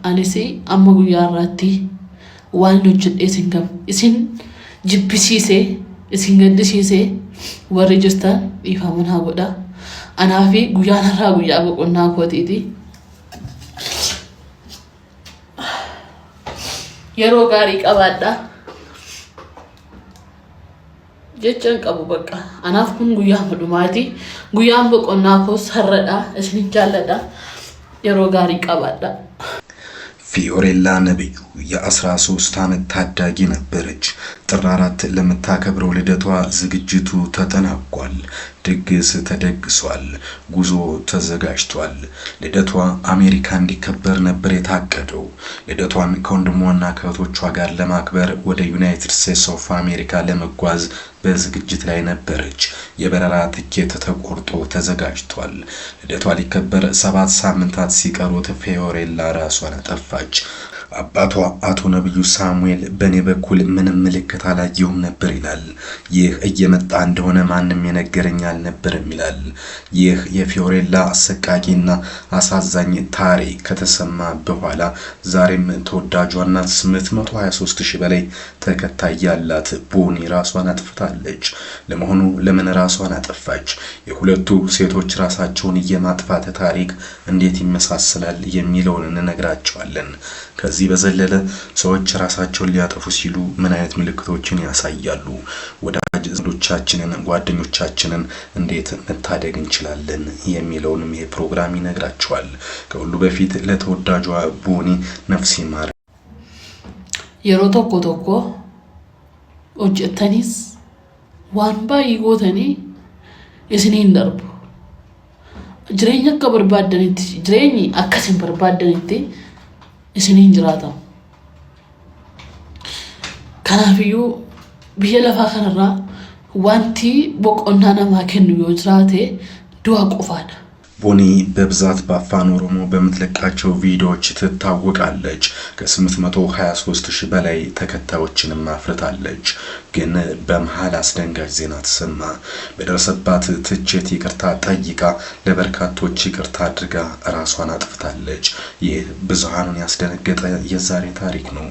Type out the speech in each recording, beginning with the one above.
anisi amma guyyaa irratti waan hojjedhe isin jibbisiise isin gaddisiise warri jirtan dhiifaman haa godha anaafi guyyaan irraa guyyaa boqonnaa kootiiti yeroo gaarii qabaadha jechaan qabu bakka anaaf kun guyyaa dhumaati guyyaan boqonnaa koos har'adha isin jaalladha yeroo gaarii qabaadha ፊዮሬላ ነብዩ የ13 ዓመት ታዳጊ ነበረች። ጥር 4 ለምታከብረው ልደቷ ዝግጅቱ ተጠናቋል። ድግስ ተደግሷል። ጉዞ ተዘጋጅቷል። ልደቷ አሜሪካ እንዲከበር ነበር የታቀደው። ልደቷን ከወንድሟና ከእህቶቿ ጋር ለማክበር ወደ ዩናይትድ ስቴትስ ኦፍ አሜሪካ ለመጓዝ በዝግጅት ላይ ነበረች። የበረራ ትኬት ተቆርጦ ተዘጋጅቷል። ልደቷ ሊከበር 7 ሳምንታት ሲቀሩት ፊዮሬላ ራሷን አጠፋች። አባቷ አቶ ነብዩ ሳሙኤል በኔ በኩል ምንም ምልክት አላየሁም ነበር ይላል። ይህ እየመጣ እንደሆነ ማንንም የነገረኝ አልነበረም ይላል። ይህ የፊዮሬላ አሰቃቂና አሳዛኝ ታሪክ ከተሰማ በኋላ ዛሬም ተወዳጇና 823,000 በላይ ተከታይ ያላት ቦኒ ራሷን አጥፍታለች። ለመሆኑ ለምን ራሷን አጠፋች? የሁለቱ ሴቶች ራሳቸውን የማጥፋት ታሪክ እንዴት ይመሳሰላል የሚለውን እንነግራቸዋለን። ከዚህ በዘለለ ሰዎች ራሳቸውን ሊያጠፉ ሲሉ ምን አይነት ምልክቶችን ያሳያሉ? ወዳጅ ዘመዶቻችንን ጓደኞቻችንን እንዴት መታደግ እንችላለን የሚለውንም ይሄ ፕሮግራም ይነግራቸዋል። ከሁሉ በፊት ለተወዳጇ ቦኒ ነፍስ ይማር። የሮ ቶኮ ኦጀተኒስ ዋንባ ይጎተኒ እስኒን ደርቡ ጅሬኛ ከበርባደንቲ ጅሬኝ አከሲን በርባደንቲ isinin jiraata kanaafiyyu biyya lafaa kanarraa wanti boqonnaa namaa kennu yoo jiraate du'a qofaadha ቦኒ በብዛት በአፋን ኦሮሞ በምትለቃቸው ቪዲዮዎች ትታወቃለች። ከ823,000 በላይ ተከታዮችንም አፍርታለች። ግን በመሃል አስደንጋጭ ዜና ተሰማ። በደረሰባት ትችት ይቅርታ ጠይቃ ለበርካቶች ይቅርታ አድርጋ ራሷን አጥፍታለች። ይህ ብዙሃኑን ያስደነገጠ የዛሬ ታሪክ ነው።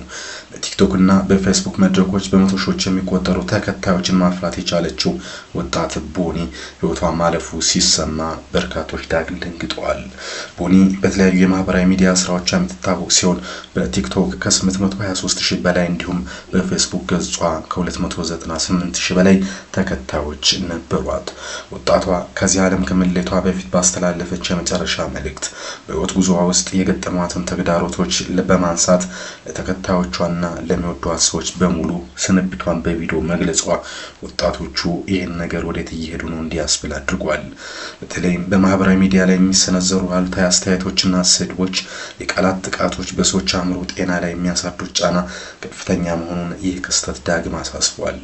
በቲክቶክ እና በፌስቡክ መድረኮች በመቶ ሺዎች የሚቆጠሩ ተከታዮችን ማፍራት የቻለችው ወጣት ቦኒ ህይወቷ ማለፉ ሲሰማ በርካቶች ዳግም ደንግጠዋል። ቦኒ በተለያዩ የማህበራዊ ሚዲያ ስራዎች የምትታወቅ ሲሆን በቲክቶክ ከ823,000 በላይ እንዲሁም በፌስቡክ ገጿ ከ298,000 በላይ ተከታዮች ነበሯት። ወጣቷ ከዚህ ዓለም ከመለየቷ በፊት ባስተላለፈች የመጨረሻ መልእክት በህይወት ጉዞዋ ውስጥ የገጠሟትን ተግዳሮቶች በማንሳት ለተከታዮቿና ለሚወዷት ሰዎች በሙሉ ስንብቷን በቪዲዮ መግለጿ ወጣቶቹ ይህን ነገር ወዴት እየሄዱ ነው እንዲያስብል አድርጓል። በተለይም በማህበራዊ ሚዲያ ላይ የሚሰነዘሩ አሉታዊ አስተያየቶችና ስድቦች፣ የቃላት ጥቃቶች በሰዎች አእምሮ ጤና ላይ የሚያሳድሩት ጫና ከፍተኛ መሆኑን ይህ ክስተት ዳግም አሳስቧል።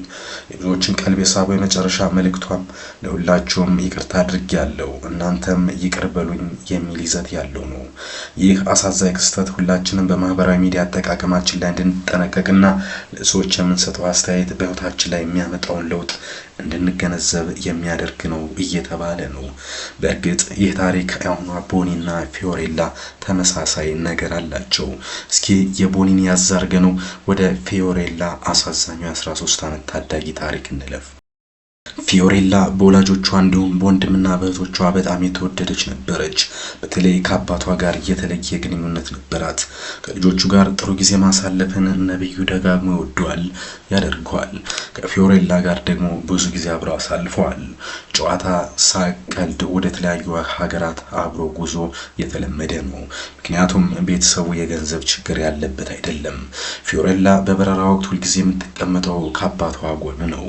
የብዙዎችን ቀልብ የሳበው የመጨረሻ መልእክቷም ለሁላችሁም ይቅርታ አድርጌያለሁ እናንተም ይቅር በሉኝ የሚል ይዘት ያለው ነው። ይህ አሳዛኝ ክስተት ሁላችንም በማህበራዊ ሚዲያ አጠቃቀማችን ላይ እንድንጠነቀቅና ለሰዎች የምንሰጠው አስተያየት በህይወታችን ላይ የሚያመጣውን ለውጥ እንድንገነዘብ የሚያደርግ ነው እየተባለ ነው። በእርግጥ ይህ ታሪክ ያውኗ ቦኒና ፊዮሬላ ተመሳሳይ ነገር አላቸው። እስኪ የቦኒን ያዛርገነው ወደ ፊዮሬላ አሳዛኙ 13 ዓመት ታዳጊ ታሪክ እንለፍ። ፊዮሬላ በወላጆቿ እንዲሁም በወንድምና በእህቶቿ በጣም የተወደደች ነበረች። በተለይ ከአባቷ ጋር የተለየ ግንኙነት ነበራት። ከልጆቹ ጋር ጥሩ ጊዜ ማሳለፍን ነብዩ ደጋግሞ ይወደዋል ያደርገዋል። ከፊዮሬላ ጋር ደግሞ ብዙ ጊዜ አብረው አሳልፈዋል። ጨዋታ፣ ሳቅ፣ ቀልድ፣ ወደ ተለያዩ ሀገራት አብሮ ጉዞ የተለመደ ነው። ምክንያቱም ቤተሰቡ የገንዘብ ችግር ያለበት አይደለም። ፊዮሬላ በበረራ ወቅት ሁሉ ጊዜ የምትቀመጠው ከአባቷ ጎን ነው።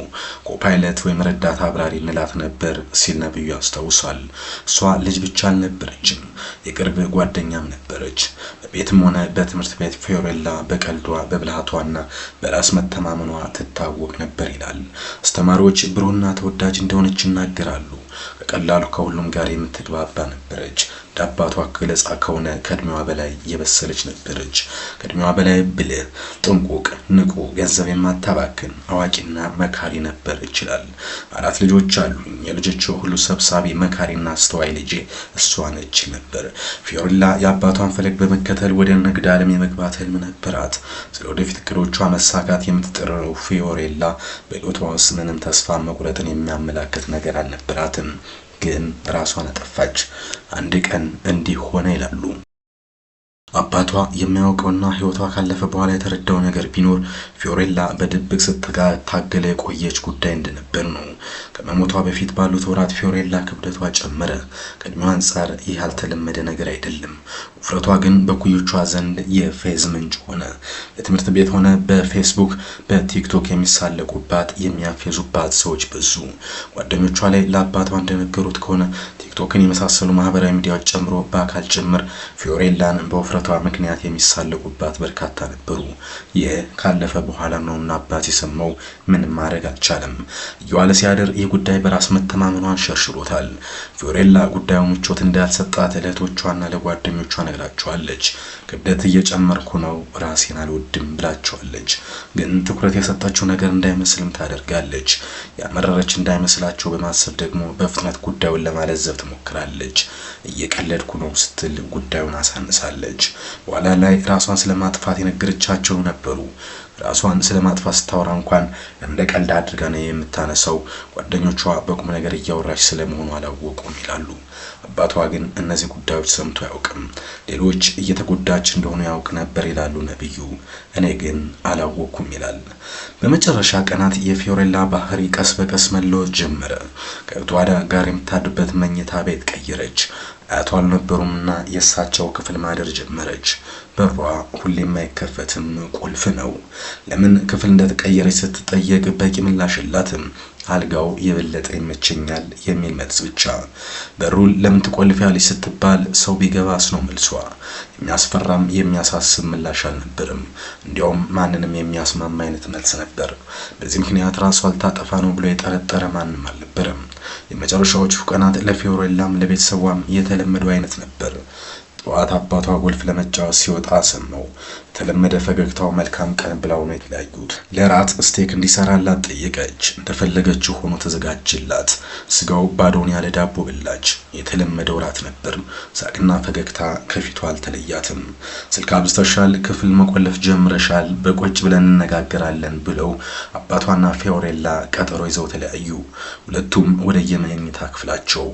ኮፓይለት ወይም ረዳት አብራሪ እንላት ነበር ሲል ነብዩ ያስታውሳል። እሷ ልጅ ብቻ አልነበረችም፣ የቅርብ ጓደኛም ነበረች። በቤትም ሆነ በትምህርት ቤት ፊዮሬላ በቀልዷ በብልሃቷና በራስ መተማመኗ ትታወቅ ነበር ይላል። አስተማሪዎች ብሩህና ተወዳጅ እንደሆነች ይናገራሉ። በቀላሉ ከሁሉም ጋር የምትግባባ ነበረች። አባቷ ገለጻ ከሆነ ከእድሜዋ በላይ የበሰለች ነበረች። ከእድሜዋ በላይ ብልህ፣ ጥንቁቅ፣ ንቁ፣ ገንዘብ የማታባክን አዋቂና መካሪ ነበር ይችላል። 4 ልጆች አሉኝ። የልጆቹ ሁሉ ሰብሳቢ መካሪና አስተዋይ ልጄ እሷ ነች ነበር። ፊዮሬላ የአባቷን ፈለግ በመከተል ወደ ንግድ ዓለም የመግባት ህልም ነበራት። ስለ ወደፊት እቅዶቿ መሳካት የምትጥረው ፊዮሬላ በሕይወቷ ውስጥ ምንም ተስፋ መቁረጥን የሚያመላክት ነገር አልነበራትም። ግን ራሷን አጠፋች። አንድ ቀን እንዲህ ሆነ ይላሉ። አባቷ የሚያውቀውና ህይወቷ ካለፈ በኋላ የተረዳው ነገር ቢኖር ፊዮሬላ በድብቅ ስትታገል የቆየች ጉዳይ እንደነበር ነው። ከመሞቷ በፊት ባሉት ወራት ፊዮሬላ ክብደቷ ጨመረ። ከእድሜዋ አንጻር ይህ ያልተለመደ ነገር አይደለም። ውፍረቷ ግን በኩዮቿ ዘንድ የፌዝ ምንጭ ሆነ። በትምህርት ቤት ሆነ በፌስቡክ በቲክቶክ የሚሳለቁባት የሚያፌዙባት ሰዎች በዙ። ጓደኞቿ ላይ ለአባቷ እንደነገሩት ከሆነ ቲክቶክን የመሳሰሉ ማህበራዊ ሚዲያዎች ጨምሮ በአካል ጭምር ፊዮሬላን በውፍረቷ ምክንያት የሚሳለቁባት በርካታ ነበሩ። ይህ ካለፈ በኋላ ነውና አባት የሰማው ምንም ማድረግ አልቻለም። እየዋለ ሲያድር ይህ ጉዳይ በራስ መተማመኗን ሸርሽሮታል። ፊዮሬላ ጉዳዩ ምቾት እንዳልሰጣት ለእህቶቿና ለጓደኞቿ ነግራቸዋለች። ክብደት እየጨመርኩ ነው፣ ራሴን አልወድም ብላቸዋለች። ግን ትኩረት የሰጠችው ነገር እንዳይመስልም ታደርጋለች። ያመረረች እንዳይመስላቸው በማሰብ ደግሞ በፍጥነት ጉዳዩን ለማለዘብ ትሞክራለች። እየቀለድኩ ነው ስትል ጉዳዩን አሳንሳለች። በኋላ ላይ ራሷን ስለማጥፋት የነገረቻቸው ነበሩ። ራሷን ስለማጥፋት ስታወራ እንኳን እንደ ቀልድ አድርጋ ነው የምታነሳው። ጓደኞቿ በቁም ነገር እያወራች ስለመሆኑ አላወቁም ይላሉ። አባቷ ግን እነዚህ ጉዳዮች ሰምቶ አያውቅም። ሌሎች እየተጎዳች እንደሆነ ያውቅ ነበር ይላሉ ነብዩ። እኔ ግን አላወኩም ይላል። በመጨረሻ ቀናት የፊዮሬላ ባህሪ ቀስ በቀስ መለወጥ ጀመረ። ከእህቷ ጋር የምታድርበት መኝታ ቤት ቀየረች። አያቷ አልነበሩምና የእሳቸው ክፍል ማደር ጀመረች። በሯ ሁሌም አይከፈትም፣ ቁልፍ ነው። ለምን ክፍል እንደተቀየረች ስትጠየቅ በቂ ምላሽ የላትም። አልጋው የበለጠ ይመቸኛል የሚል መልስ ብቻ። በሩን ለምን ትቆልፊያለሽ ስትባል ሰው ቢገባስ ነው መልሷ። የሚያስፈራም የሚያሳስብ ምላሽ አልነበረም። እንዲያውም ማንንም የሚያስማማ አይነት መልስ ነበር። በዚህ ምክንያት ራሷ አልታጠፋ ነው ብሎ የጠረጠረ ማንም አልነበረም። የመጨረሻዎቹ ቀናት ለፊዮሬላም ለቤተሰቧም የተለመደው አይነት ነበር። ጠዋት አባቷ ጎልፍ ለመጫወት ሲወጣ ሰማው። የተለመደ ፈገግታው መልካም ቀን ብላው ነው የተለያዩት። ለራት ስቴክ እንዲሰራላት ጠየቀች። እንደፈለገችው ሆኖ ተዘጋጀላት። ስጋው ባዶን ያለ ዳቦ በላች። የተለመደው ራት ነበር። ሳቅና ፈገግታ ከፊቷ አልተለያትም። ስልክ አብዝተሻል፣ ክፍል መቆለፍ ጀምረሻል፣ በቁጭ ብለን እንነጋገራለን ብለው አባቷና ፊዮሬላ ቀጠሮ ይዘው ተለያዩ። ሁለቱም ወደ የመኝታ ክፍላቸው።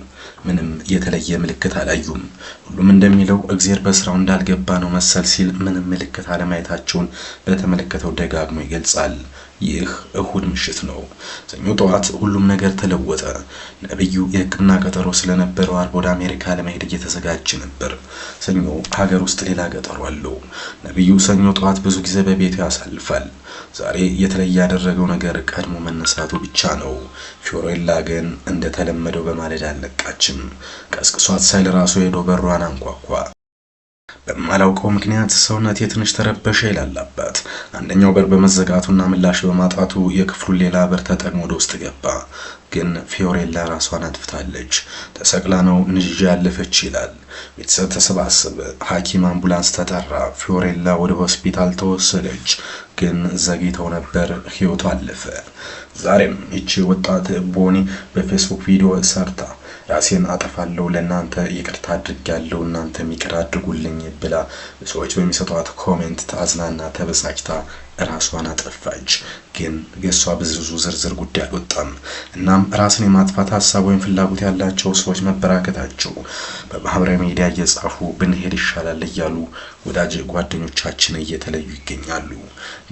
ምንም የተለየ ምልክት አላዩም። ሁሉም እንደሚለው እግዚአብሔር በስራው እንዳልገባ ነው መሰል ሲል ምንም ምልክት አለማየታቸውን በተመለከተው ደጋግሞ ይገልጻል። ይህ እሁድ ምሽት ነው። ሰኞ ጠዋት ሁሉም ነገር ተለወጠ። ነብዩ የሕክምና ቀጠሮ ስለነበረው አርብ ወደ አሜሪካ ለመሄድ እየተዘጋጀ ነበር። ሰኞ ሀገር ውስጥ ሌላ ቀጠሮ አለው። ነብዩ ሰኞ ጠዋት ብዙ ጊዜ በቤቱ ያሳልፋል። ዛሬ የተለየ ያደረገው ነገር ቀድሞ መነሳቱ ብቻ ነው። ፊዮሬላ ግን እንደተለመደው በማለዳ አልነቃችም። ቀስቅሷት ሳይል ራሱ ሄዶ በሯን አንኳኳ። በማላውቀው ምክንያት ሰውነቴ ትንሽ ተረበሸ ይላል አባት። አንደኛው በር በመዘጋቱና ምላሽ በማጣቱ የክፍሉን ሌላ በር ተጠቅሞ ወደ ውስጥ ገባ። ግን ፊዮሬላ ራሷን አጥፍታለች። ተሰቅላ ነው ንጅ ያለፈች ይላል። ቤተሰብ ተሰባሰበ። ሐኪም አምቡላንስ ተጠራ። ፊዮሬላ ወደ ሆስፒታል ተወሰደች። ግን ዘግይተው ነበር፣ ህይወቷ አለፈ። ዛሬም ይቺ ወጣት ቦኒ በፌስቡክ ቪዲዮ ሰርታ ራሴን አጠፋለሁ፣ ለእናንተ ይቅርታ አድርጋለሁ፣ እናንተም ይቅር አድርጉልኝ ብላ ሰዎች በሚሰጧት ኮሜንት ታዝናና ተበሳጭታ ራሷን አጠፋች። ግን የሷ ብዙ ዝርዝር ጉዳይ አልወጣም። እናም ራስን የማጥፋት ሐሳብ ወይም ፍላጎት ያላቸው ሰዎች መበራከታቸው በማህበራዊ ሚዲያ እየጻፉ ብንሄድ ይሻላል እያሉ ወዳጅ ጓደኞቻችን እየተለዩ ይገኛሉ።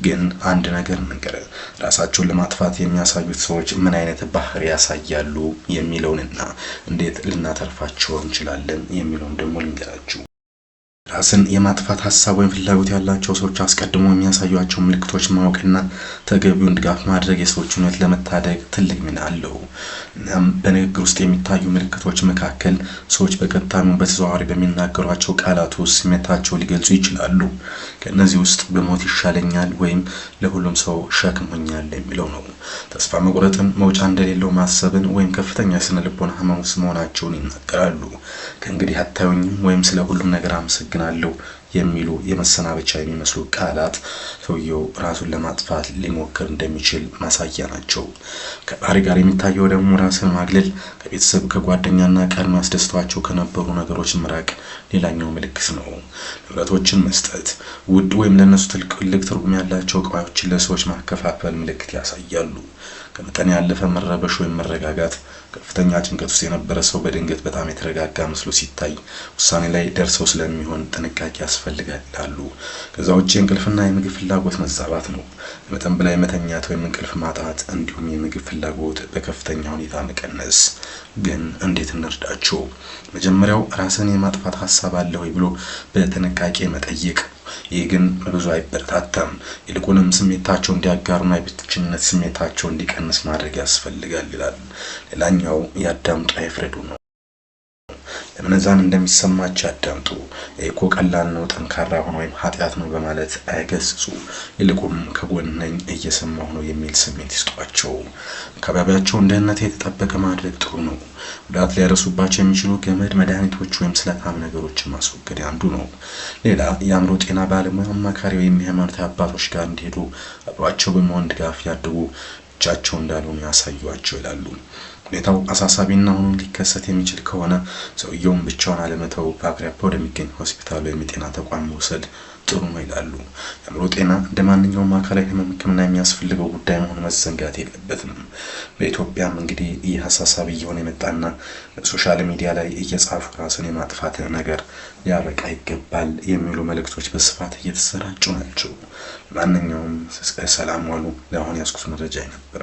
ግን አንድ ነገር ነገር ራሳቸውን ለማጥፋት የሚያሳዩት ሰዎች ምን አይነት ባህሪ ያሳያሉ የሚለውንና እንዴት ልናተርፋቸው እንችላለን የሚለውን ደግሞ ልንገራችሁ። ራስን የማጥፋት ሀሳብ ወይም ፍላጎት ያላቸው ሰዎች አስቀድሞ የሚያሳዩቸው ምልክቶች ማወቅና ተገቢውን ድጋፍ ማድረግ የሰዎችን ሕይወት ለመታደግ ትልቅ ሚና አለው። እናም በንግግር ውስጥ የሚታዩ ምልክቶች መካከል ሰዎች በቀጥታም በተዘዋዋሪ በሚናገሯቸው ቃላት ውስጥ ስሜታቸውን ሊገልጹ ይችላሉ። ከእነዚህ ውስጥ በሞት ይሻለኛል ወይም ለሁሉም ሰው ሸክም ሆኛለሁ የሚለው ነው። ተስፋ መቁረጥን፣ መውጫ እንደሌለው ማሰብን ወይም ከፍተኛ የስነ ልቦና ህመም ውስጥ መሆናቸውን ይናገራሉ። ከእንግዲህ አታዩኝም ወይም ስለ ሁሉም ነገር አመሰግናለሁ የሚሉ የመሰናበቻ የሚመስሉ ቃላት ሰውየው ራሱን ለማጥፋት ሊሞክር እንደሚችል ማሳያ ናቸው። ከባህሪ ጋር የሚታየው ደግሞ ራስን ማግለል፣ ከቤተሰብ ከጓደኛና ቀድሞ ያስደስቷቸው ከነበሩ ነገሮች መራቅ ሌላኛው ምልክት ነው። ንብረቶችን መስጠት፣ ውድ ወይም ለነሱ ትልቅ ትርጉም ያላቸው እቃዎችን ለሰዎች ማከፋፈል ምልክት ያሳያሉ። ከመጠን ያለፈ መረበሽ ወይም መረጋጋት፣ ከፍተኛ ጭንቀት ውስጥ የነበረ ሰው በድንገት በጣም የተረጋጋ መስሎ ሲታይ ውሳኔ ላይ ደርሰው ስለሚሆን ጥንቃቄ ያስፈልጋል ይላሉ። ከዛ ውጭ እንቅልፍና የምግብ ፍላጎት መዛባት ነው። ከመጠን በላይ መተኛት ወይም እንቅልፍ ማጣት እንዲሁም የምግብ ፍላጎት በከፍተኛ ሁኔታ መቀነስ። ግን እንዴት እንርዳቸው? መጀመሪያው ራስን የማጥፋት ሀሳብ አለ ወይ ብሎ በጥንቃቄ መጠየቅ። ይህ ግን ብዙ አይበረታታም። ይልቁንም ስሜታቸው እንዲያጋሩና የብቸኝነት ስሜታቸው እንዲቀንስ ማድረግ ያስፈልጋል ይላል። ሌላኛው ያዳምጡ አይፍረዱ ነው። ለምንዛን እንደሚሰማቸው ያዳምጡ። እኮ ቀላል ነው፣ ጠንካራ ሆኖ ወይም ኃጢአት ነው በማለት አይገስጹ። ይልቁም ከጎን ነኝ፣ እየሰማሁ ነው የሚል ስሜት ይስጧቸው። አካባቢያቸውን ደህንነት የተጠበቀ ማድረግ ጥሩ ነው። ጉዳት ሊያደርሱባቸው የሚችሉ ገመድ፣ መድኃኒቶች ወይም ስለታም ነገሮችን ማስወገድ አንዱ ነው። ሌላ የአእምሮ ጤና ባለሙያ፣ አማካሪ ወይም የሃይማኖት አባቶች ጋር እንዲሄዱ አብሯቸው በመሆን ድጋፍ ያድርጉ፣ ብቻቸው እንዳልሆኑ ያሳዩአቸው ይላሉ። ሁኔታው አሳሳቢና ሆኖ ሊከሰት የሚችል ከሆነ ሰውየውን ብቻውን አለመተው በአቅራቢያው ወደሚገኝ ሆስፒታል ወይም የጤና ተቋም መውሰድ ጥሩ ነው ይላሉ። የአእምሮ ጤና እንደ ማንኛውም አካላዊ ህመም ሕክምና የሚያስፈልገው ጉዳይ መሆኑ መዘንጋት የለበትም። በኢትዮጵያም እንግዲህ ይህ አሳሳቢ እየሆነ የመጣና በሶሻል ሚዲያ ላይ እየጻፉ ራስን የማጥፋት ነገር ሊያበቃ ይገባል የሚሉ መልእክቶች በስፋት እየተሰራጩ ናቸው። ማንኛውም ሰላም ዋሉ። ለአሁን ያስኩት መረጃ ነበር።